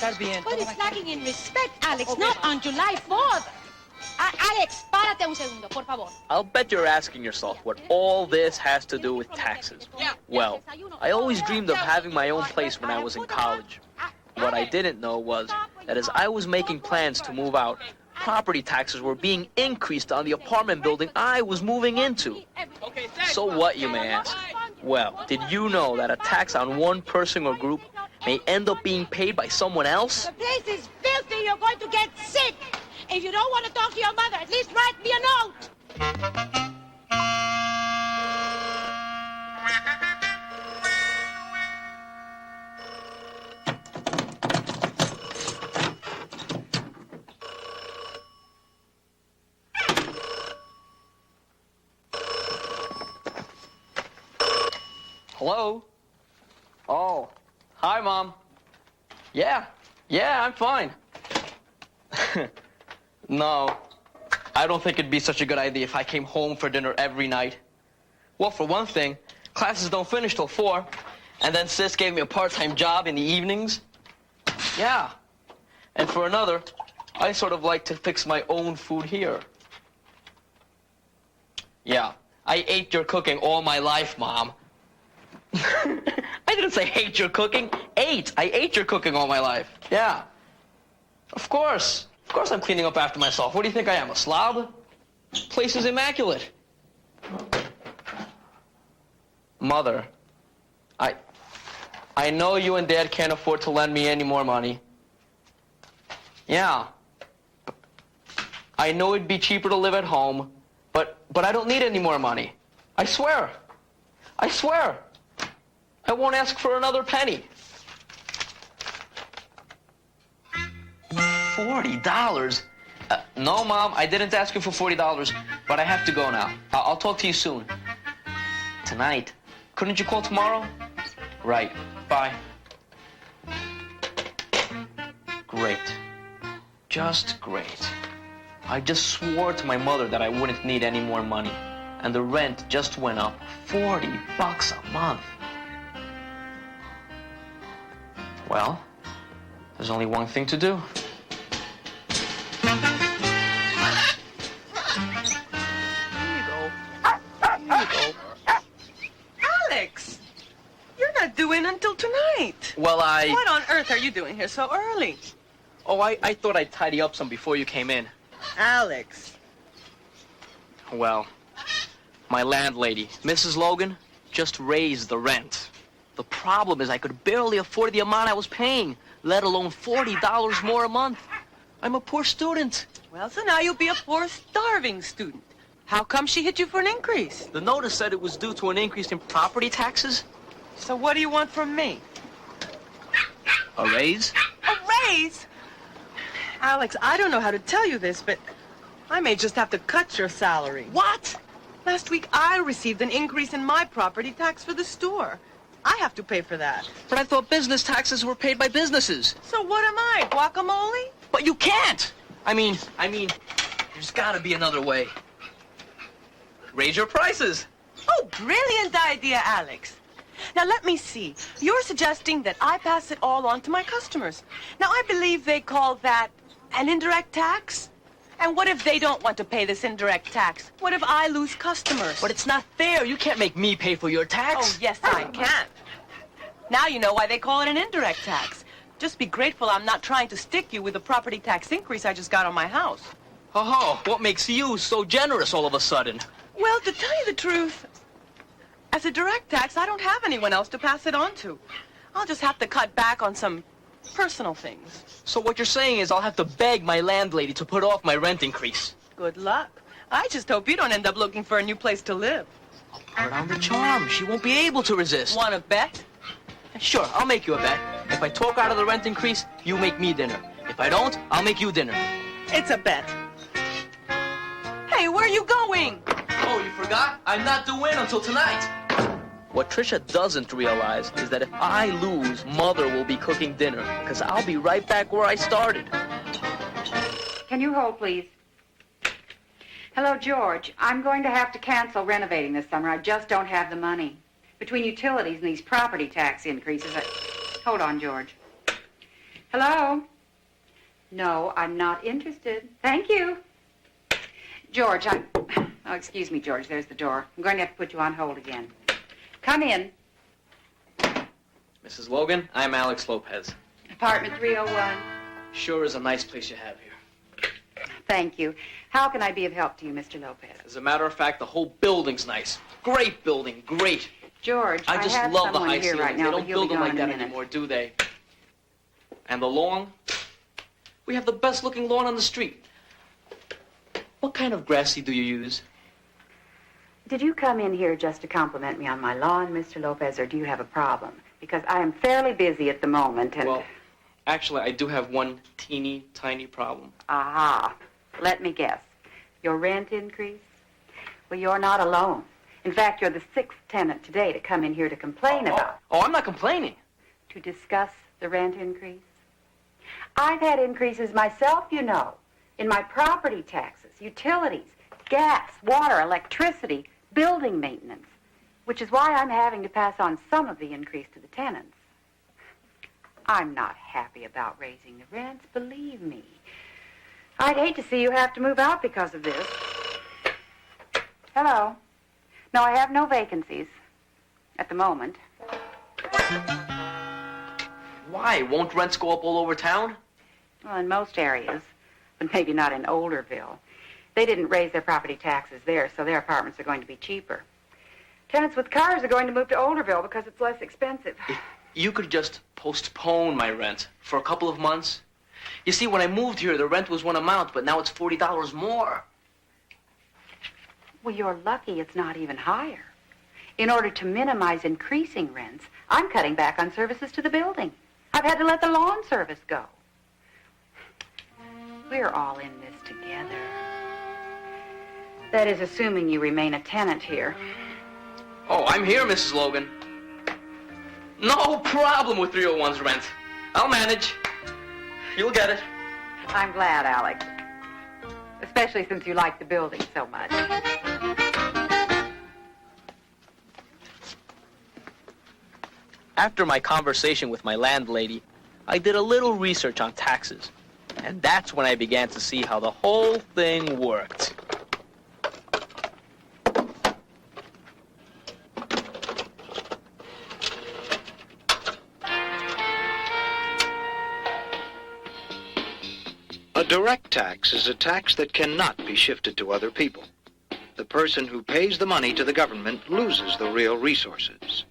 estar bien. But it's lacking in respect, Alex, not on July 4th. Alex, párate un segundo, por favor. I'll bet you're asking yourself what all this has to do with taxes. Well, I always dreamed of having my own place when I was in college. What I didn't know was that as I was making plans to move out, property taxes were being increased on the apartment building I was moving into. So what, you may ask? Well, did you know that a tax on one person or group may end up being paid by someone else? The place is filthy. You're going to get sick. If you don't want to talk to your mother, at least write me a note. Hello? Oh, hi, Mom. Yeah, I'm fine. No, I don't think it'd be such a good idea if I came home for dinner every night. Well, for one thing, classes don't finish till 4, and then Sis gave me a part-time job in the evenings. Yeah, and for another, I sort of like to fix my own food here. Yeah, I ate your cooking all my life, Mom. I didn't say hate your cooking. Ate. I ate your cooking all my life. Yeah. Of course. Of course I'm cleaning up after myself. What do you think I am, a slob? Place is immaculate. Mother, I know you and Dad can't afford to lend me any more money. Yeah. I know it'd be cheaper to live at home, but I don't need any more money. I swear. I swear. I won't ask for another penny. $40? No, Mom, I didn't ask you for $40, but I have to go now. I'll talk to you soon. Tonight. Couldn't you call tomorrow? Right. Bye. Great. Just great. I just swore to my mother that I wouldn't need any more money, and the rent just went up $40 a month. Well, there's only one thing to do. Alex, you're not due in until tonight. Well, What on earth are you doing here so early? Oh, I thought I'd tidy up some before you came in. Alex. Well, my landlady, Mrs. Logan, just raised the rent. The problem is I could barely afford the amount I was paying, let alone $40 more a month. I'm a poor student. Well, so now you'll be a poor, starving student. How come she hit you for an increase? The notice said it was due to an increase in property taxes. So what do you want from me? A raise? A raise? Alex, I don't know how to tell you this, but I may just have to cut your salary. What? Last week, I received an increase in my property tax for the store. I have to pay for that. But I thought business taxes were paid by businesses. So what am I, guacamole? But you can't! I mean, there's gotta be another way. Raise your prices. Oh, brilliant idea, Alex. Now, let me see. You're suggesting that I pass it all on to my customers. Now, I believe they call that an indirect tax. And what if they don't want to pay this indirect tax? What if I lose customers? But it's not fair. You can't make me pay for your tax. Oh, yes, I can. Now you know why they call it an indirect tax. Just be grateful I'm not trying to stick you with the property tax increase I just got on my house. Oh, what makes you so generous all of a sudden? Well, to tell you the truth, as a direct tax, I don't have anyone else to pass it on to. I'll just have to cut back on some personal things. So what you're saying is I'll have to beg my landlady to put off my rent increase. Good luck. I just hope you don't end up looking for a new place to live. I'll put on the charm. She won't be able to resist. Want to bet? Sure, I'll make you a bet. If I talk out of the rent increase, you make me dinner. If I don't, I'll make you dinner. It's a bet. Hey, where are you going? Oh, you forgot? I'm not due in until tonight. What Trisha doesn't realize is that if I lose, Mother will be cooking dinner, because I'll be right back where I started. Can you hold, please? Hello, George. I'm going to have to cancel renovating this summer. I just don't have the money. Between utilities and these property tax increases, Hold on, George. Hello? No, I'm not interested. Thank you. George, Oh, excuse me, George. There's the door. I'm going to have to put you on hold again. Come in. Mrs. Logan, I'm Alex Lopez. Apartment 301. Sure is a nice place you have here. Thank you. How can I be of help to you, Mr. Lopez? As a matter of fact, the whole building's nice. Great building, great. George, I just have love the someone high here ceilings. right now, They but don't he'll build be them gone like in a that minute. anymore, do they? And the lawn? We have the best looking lawn on the street. What kind of grass seed do you use? Did you come in here just to compliment me on my lawn, Mr. Lopez, or do you have a problem? Because I am fairly busy at the moment, and... Well, actually, I do have one teeny tiny problem. Aha. Let me guess. Your rent increase? Well, you're not alone. In fact, you're the sixth tenant today to come in here to complain about. Oh, I'm not complaining. To discuss the rent increase? I've had increases myself, you know, in my property taxes, utilities, gas, water, electricity, building maintenance, which is why I'm having to pass on some of the increase to the tenants. I'm not happy about raising the rents, believe me. I'd hate to see you have to move out because of this. Hello. No, I have no vacancies at the moment. Why? Won't rents go up all over town? Well, in most areas, but maybe not in Olderville. They didn't raise their property taxes there, so their apartments are going to be cheaper. Tenants with cars are going to move to Olderville because it's less expensive. If you could just postpone my rent for a couple of months. You see, when I moved here, the rent was one amount, but now it's $40 more. Well, you're lucky it's not even higher. In order to minimize increasing rents, I'm cutting back on services to the building. I've had to let the lawn service go. We're all in this together. That is, assuming you remain a tenant here. Oh, I'm here, Mrs. Logan. No problem with 301's rent. I'll manage. You'll get it. I'm glad, Alex. Especially since you like the building so much. After my conversation with my landlady, I did a little research on taxes. And that's when I began to see how the whole thing worked. A direct tax is a tax that cannot be shifted to other people. The person who pays the money to the government loses the real resources.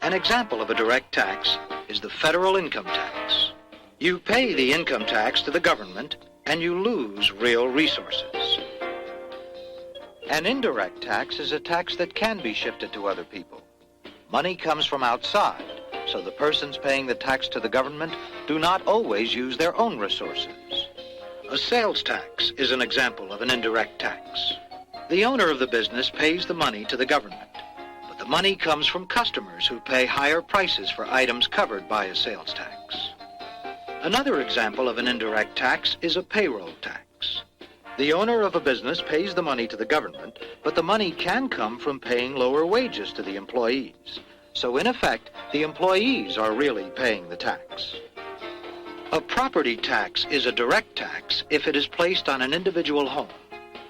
An example of a direct tax is the federal income tax. You pay the income tax to the government and you lose real resources. An indirect tax is a tax that can be shifted to other people. Money comes from outside, so the persons paying the tax to the government do not always use their own resources. A sales tax is an example of an indirect tax. The owner of the business pays the money to the government, but the money comes from customers who pay higher prices for items covered by a sales tax. Another example of an indirect tax is a payroll tax. The owner of a business pays the money to the government, but the money can come from paying lower wages to the employees. So in effect, the employees are really paying the tax. A property tax is a direct tax if it is placed on an individual home.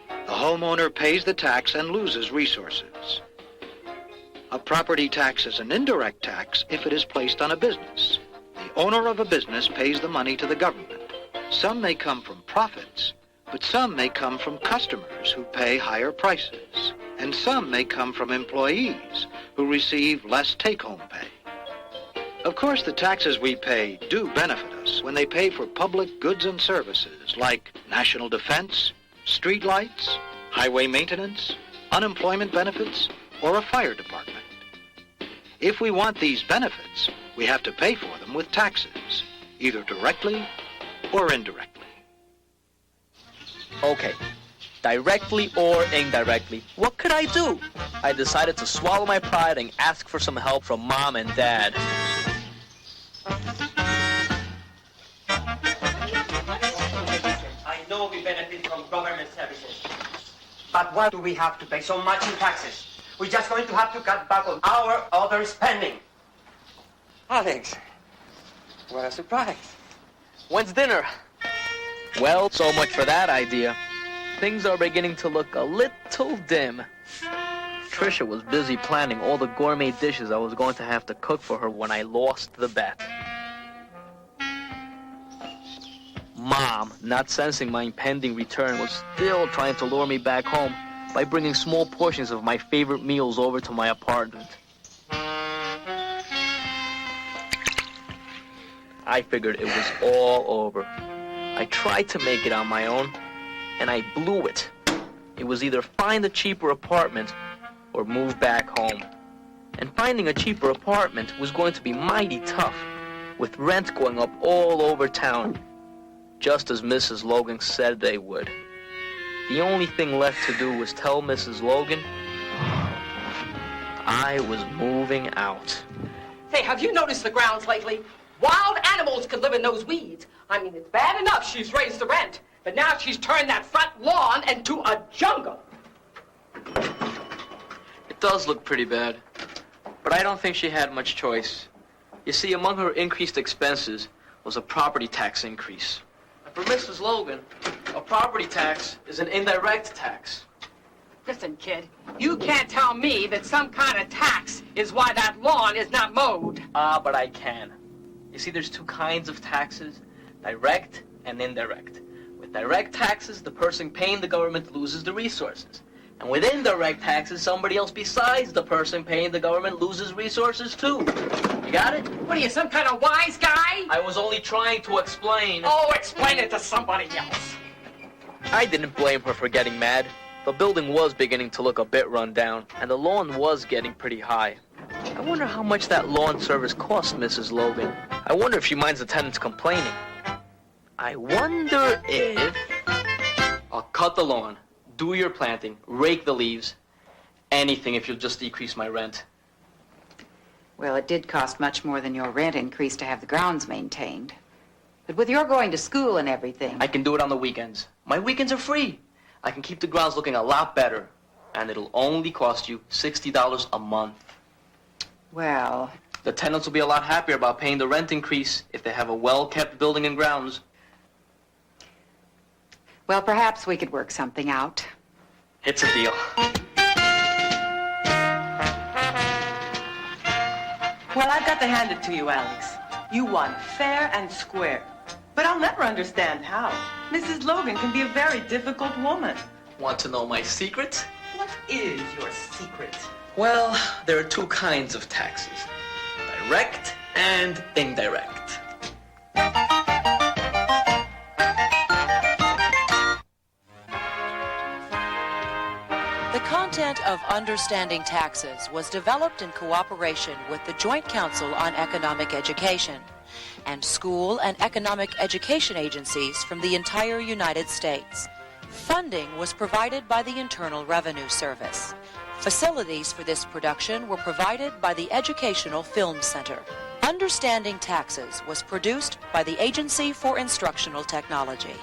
The homeowner pays the tax and loses resources. A property tax is an indirect tax if it is placed on a business. The owner of a business pays the money to the government. Some may come from profits, but some may come from customers who pay higher prices. And some may come from employees who receive less take-home pay. Of course, the taxes we pay do benefit us when they pay for public goods and services like national defense, street lights, highway maintenance, unemployment benefits, or a fire department. If we want these benefits, we have to pay for them with taxes, either directly or indirectly. Okay, directly or indirectly, what could I do? I decided to swallow my pride and ask for some help from Mom and Dad. I know we benefit from government services. But why do we have to pay so much in taxes? We're just going to have to cut back on our other spending. Alex, what a surprise. When's dinner? Well, so much for that idea. Things are beginning to look a little dim. Tricia was busy planning all the gourmet dishes I was going to have to cook for her when I lost the bet. Mom, not sensing my impending return, was still trying to lure me back home by bringing small portions of my favorite meals over to my apartment. I figured it was all over. I tried to make it on my own, and I blew it. It was either find a cheaper apartment or move back home. And finding a cheaper apartment was going to be mighty tough, with rent going up all over town, just as Mrs. Logan said they would. The only thing left to do was tell Mrs. Logan I was moving out. Say, have you noticed the grounds lately? Wild animals could live in those weeds. I mean, it's bad enough she's raised the rent, but now she's turned that front lawn into a jungle. It does look pretty bad, but I don't think she had much choice. You see, among her increased expenses was a property tax increase. And for Mrs. Logan, a property tax is an indirect tax. Listen, kid, you can't tell me that some kind of tax is why that lawn is not mowed. But I can. You see, there's two kinds of taxes, direct and indirect. With direct taxes, the person paying the government loses the resources. And with indirect taxes, somebody else besides the person paying the government loses resources too. You got it? What are you, some kind of wise guy? I was only trying to explain. Oh, explain it to somebody else. I didn't blame her for getting mad. The building was beginning to look a bit run down, and the lawn was getting pretty high. I wonder how much that lawn service cost Mrs. Logan. I wonder if she minds the tenants complaining. I wonder if... I'll cut the lawn, do your planting, rake the leaves, anything if you'll just decrease my rent. Well, it did cost much more than your rent increase to have the grounds maintained. But with your going to school and everything... I can do it on the weekends. My weekends are free. I can keep the grounds looking a lot better. And it'll only cost you $60 a month. Well... The tenants will be a lot happier about paying the rent increase if they have a well-kept building and grounds. Well, perhaps we could work something out. It's a deal. Well, I've got to hand it to you, Alex. You won fair and square. But I'll never understand how. Mrs. Logan can be a very difficult woman. Want to know my secret? What is your secret? Well, there are two kinds of taxes. Direct and indirect. The content of Understanding Taxes was developed in cooperation with the Joint Council on Economic Education and school and economic education agencies from the entire United States. Funding was provided by the Internal Revenue Service. Facilities for this production were provided by the Educational Film Center. Understanding Taxes was produced by the Agency for Instructional Technology.